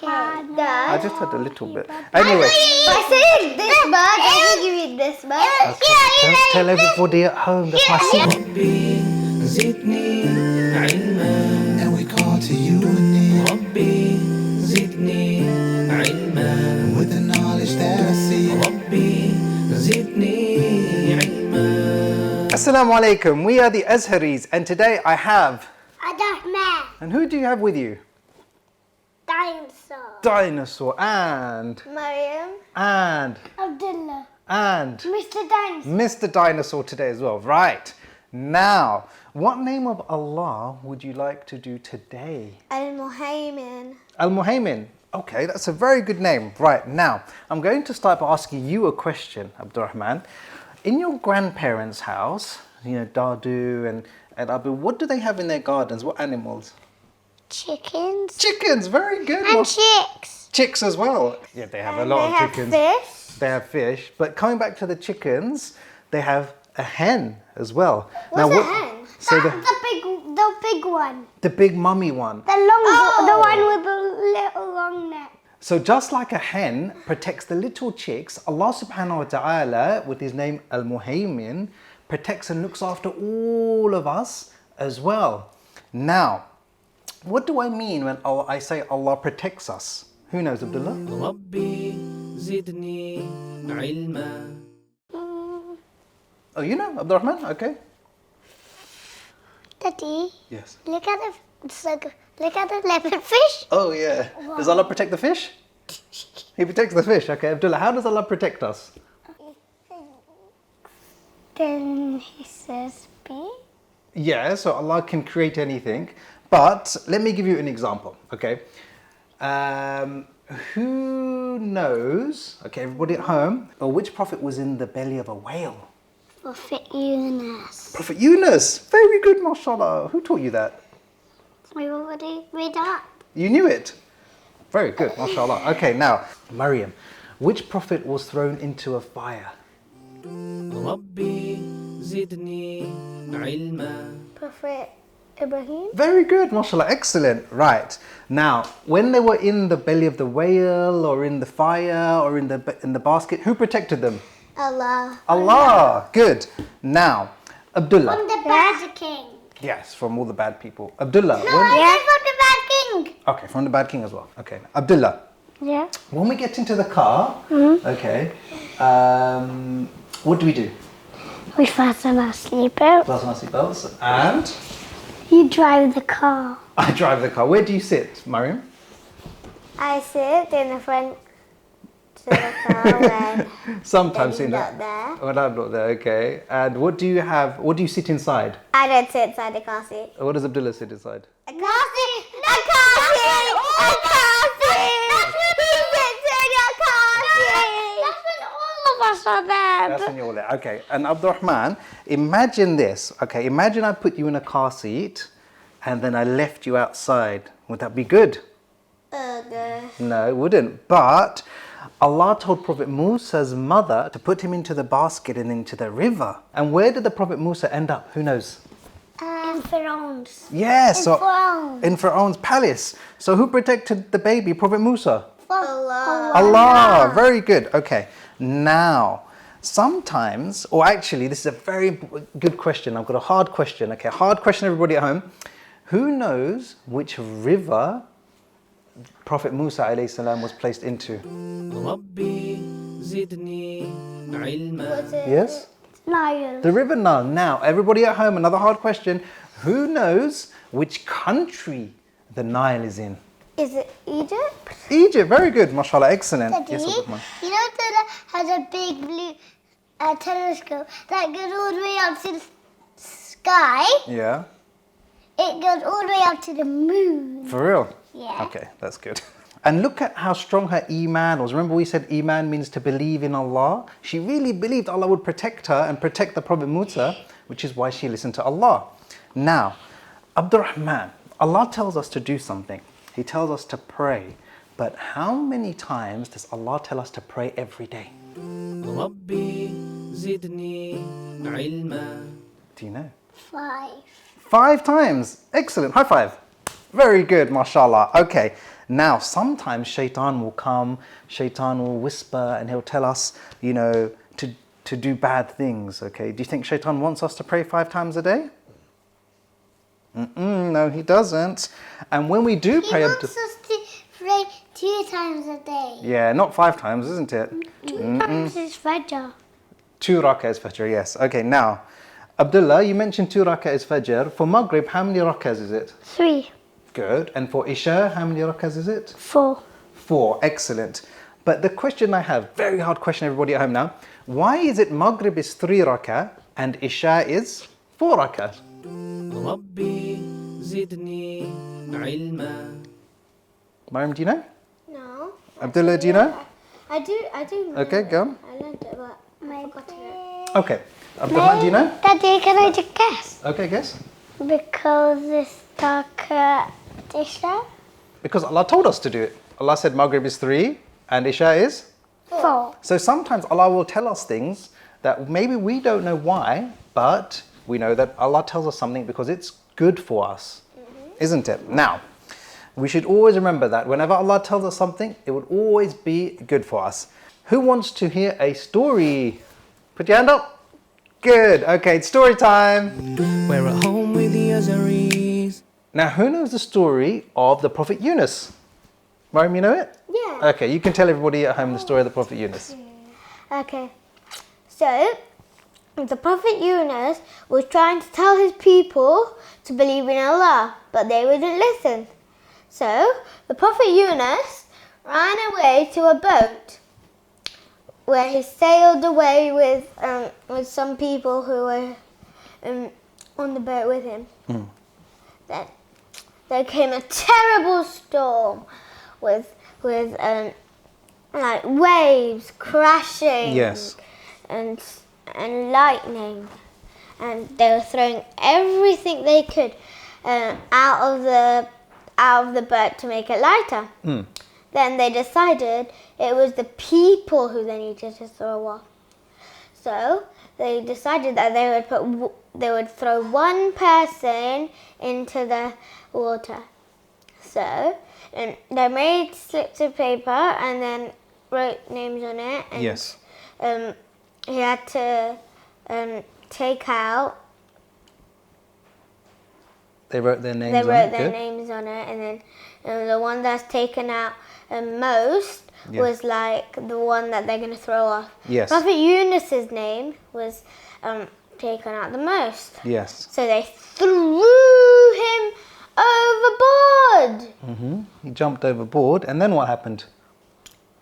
I just had a little bit. Anyway. If I say this much, I can give you this much. Okay. Don't tell everybody at home. That's my secret. ربي زدني علما and we call to you ربي زدني علما with the knowledge that I see ربي زدني علما. Assalamu alaikum. We are the Azharis, and today I have. Abdurrahman. And who do you have with you? Dinosaur. Dinosaur and Mariam. Abdullah. and Mr. Dinosaur. Mr. Dinosaur today as well. Right. Now, what name of Allah would you like to do today? Al-Muhaymin. Al-Muhaymin. Okay, that's a very good name. Right, now, I'm going to start by asking you a question, Abdurrahman. In your grandparents' house, Dadu and Abu, what do they have in their gardens? What animals? Chickens. Chickens, very good. And chicks. Chicks as well. Yeah, they have a lot of chickens. They have fish. They have fish. But coming back to the chickens, they have a hen as well. What's a hen? So the big one. the big mummy one. The one with the little long neck. So just like a hen protects the little chicks, Allah subhanahu wa ta'ala, with his name Al-Muhaymin, protects and looks after all of us as well. Now, what do I mean when I say Allah protects us? Who knows, Abdullah? ربي زدني علما. Oh, you know, Abdurrahman? Okay. Daddy, Yes. look at the leopard fish. Oh, yeah. Does Allah protect the fish? He protects the fish. Okay, Abdullah, how does Allah protect us? Then he says, "Be." Yeah, so Allah can create anything. But let me give you an example, okay? Who knows, okay, everybody at home, which prophet was in the belly of a whale? Prophet Yunus. Prophet Yunus. Very good, mashallah. Who taught you that? We already read up. You knew it. Very good, mashallah. Okay, now, Maryam, which prophet was thrown into a fire? ربي زدني علما. Prophet Ibrahim. Very good, mashallah, excellent. Right. Now, when they were in the belly of the whale or in the fire or in the basket, who protected them? Allah. Allah. Good. Now, Abdullah. From the bad king. Yes, from all the bad people. Abdullah. No, I said from the bad king. Okay, from the bad king as well. Okay. Abdullah. Yeah. When we get into the car, okay, what do we do? We fasten our seatbelt. Fasten our seatbelts and You drive the car. I drive the car. Where do you sit, Mariam? I sit in the front to the car when Sometimes Daddy's in not there. When I'm not there, okay. And what do you have? What do you sit inside? I don't sit inside the car seat. What does Abdullah sit inside? A car seat! A car seat! A car seat! He sits in a car seat! That's when all of us are there. That's when you're all there. Okay. And Abdurrahman, imagine this. Okay. Imagine I put you in a car seat and then I left you outside. Would that be good? No, it wouldn't. But Allah told Prophet Musa's mother to put him into the basket and into the river. And where did the Prophet Musa end up? Who knows? In Pharaoh's. Yes. Pharaoh. In Pharaoh's palace. So who protected the baby? Prophet Musa? Allah. Allah. Very good. Okay. Now, sometimes, or actually, this is a very good question. I've got a hard question. Okay, hard question, everybody at home. Who knows which river Prophet Musa alayhi salam was placed into? ربي زدني علما. Yes? Nile. The river Nile. Now, everybody at home, another hard question. Who knows which country the Nile is in? Is it Egypt? Egypt. Very good. MashaAllah. Excellent. Daddy, Yes, Abdurrahman. you know that has a big blue telescope that goes all the way up to the sky? Yeah. It goes all the way up to the moon. For real? Yeah. Okay, that's good. And look at how strong her iman was. Remember we said iman means to believe in Allah? She really believed Allah would protect her and protect the Prophet Musa, which is why she listened to Allah. Now, Abdurrahman, Allah tells us to do something. He tells us to pray. But how many times does Allah tell us to pray every day? ربي زدني علما. Do you know? 5. 5 times. Excellent. High five. Very good, mashallah. Okay. Now, sometimes shaytan will come, shaytan will whisper, and he'll tell us, to do bad things, okay? Do you think shaytan wants us to pray 5 times a day? No, he doesn't. And when we do He pray... wants us to pray 2 times a day. Yeah, not 5 times, isn't it? 2 times is Fajr. 2 rak'ahs Fajr, yes. Okay, now, Abdullah, you mentioned 2 rak'ahs Fajr. For Maghrib, how many rak'ahs is it? 3. Good. And for Isha, how many rak'ahs is it? 4. 4. Excellent. But the question I have, very hard question, everybody at home now. Why is it Maghrib is 3 rak'ah and Isha is 4 rak'ah? ربي زدني علما. Mariam, do you know? No. Abdullah, do you know? I do know. Okay, go on. I learned it, but I forgot it. Okay. Abdullah, do you know? Daddy, can I just guess? Okay, guess. Because it's dark Isha. Because Allah told us to do it. Allah said Maghrib is 3 and Isha is? 4. So sometimes Allah will tell us things that maybe we don't know why, but we know that Allah tells us something because it's good for us, isn't it? Now, we should always remember that whenever Allah tells us something, it would always be good for us. Who wants to hear a story? Put your hand up. Good. Okay, it's story time. We're at home with the Azharis. Now, who knows the story of the Prophet Yunus? Mariam, you know it? Yeah. Okay, you can tell everybody at home the story of the Prophet Yunus. Okay. So, the Prophet Yunus was trying to tell his people to believe in Allah, but they wouldn't listen. So, the Prophet Yunus ran away to a boat where he sailed away with some people who were on the boat with him. Then there came a terrible storm with like waves crashing. Yes. And lightning, and they were throwing everything they could out of the boat to make it lighter. Then they decided it was the people who they needed to throw off. So they decided that they would throw one person into the water. So they made slips of paper and then wrote names on it. And, Yes. He had to take out. They wrote their names They on wrote it. their Good. names on it, and then the one that's taken out most Yeah. was like the one that they're going to throw off. Yes. Prophet Yunus's name was taken out the most. Yes. So they threw him overboard. He jumped overboard, and then what happened?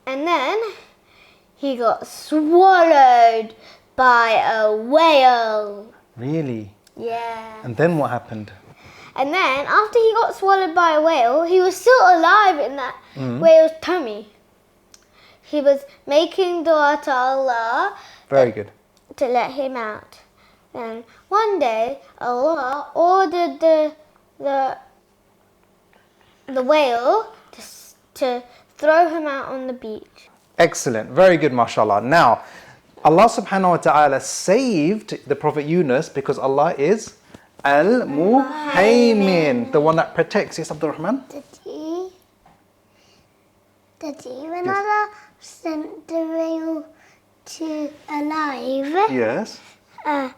And then he got swallowed by a whale. Really? Yeah. And then what happened? And then after he got swallowed by a whale, he was still alive in that whale's tummy. He was making dua to Allah Very good. to let him out. Then one day Allah ordered the whale to throw him out on the beach. Excellent. Very good, mashallah. Now, Allah subhanahu wa ta'ala saved the Prophet Yunus because Allah is Al-Muhaymin, the one that protects. Yes, Abdul Rahman? Daddy, when Allah sent the whale to alive, Yes. the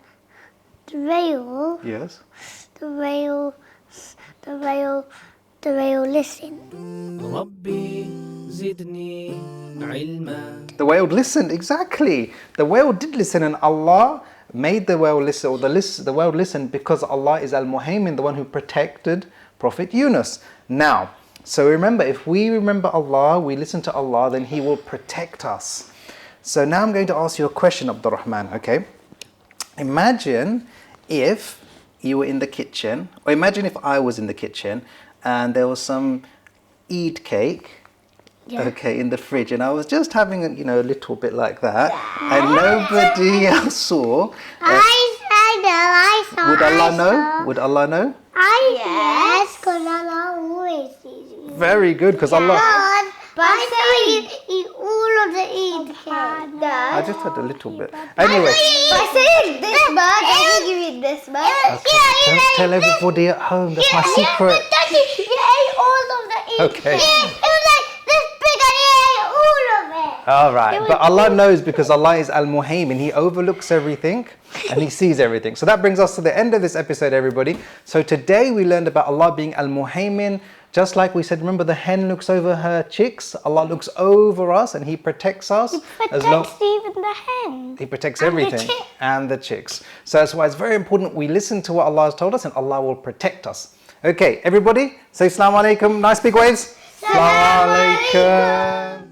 whale listened. ربي زدني علما. The whale listened, exactly. The whale did listen, and Allah made the whale listen, or the whale listened because Allah is Al-Muhaymin, the one who protected Prophet Yunus. Now, so remember, if we remember Allah, we listen to Allah, then He will protect us. So now I'm going to ask you a question, Abdul Rahman, okay? Imagine if you were in the kitchen, or imagine if I was in the kitchen and there was some Eid cake, okay, in the fridge, and I was just having a little bit like that, and nobody else saw. I saw. Would Allah know? Would Allah know? Yes, because Allah always sees you. Very good, because Allah. But I saw you eat all of the Eid cake. I just had a little bit. Anyway, I said this bag. I think you eat this bag. don't tell everybody at home. That's my secret. Daddy, you ate all of the Okay. It was like this big and he ate all of it. All right. But Allah knows because Allah is Al-Muhaymin. He overlooks everything and He sees everything. So that brings us to the end of this episode, everybody. So today we learned about Allah being Al-Muhaymin. Just like we said, remember the hen looks over her chicks. Allah looks over us and He protects us. Protects even the hen. He protects And the everything chick. and the chicks. So that's why it's very important we listen to what Allah has told us and Allah will protect us. Okay, everybody, say Assalamu alaikum. Nice big waves. Assalamu alaikum.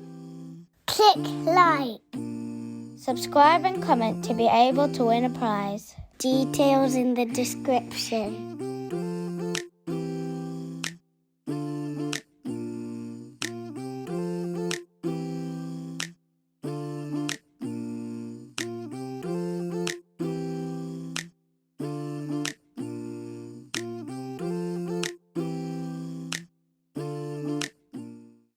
Click like. Subscribe and comment to be able to win a prize. Details in the description.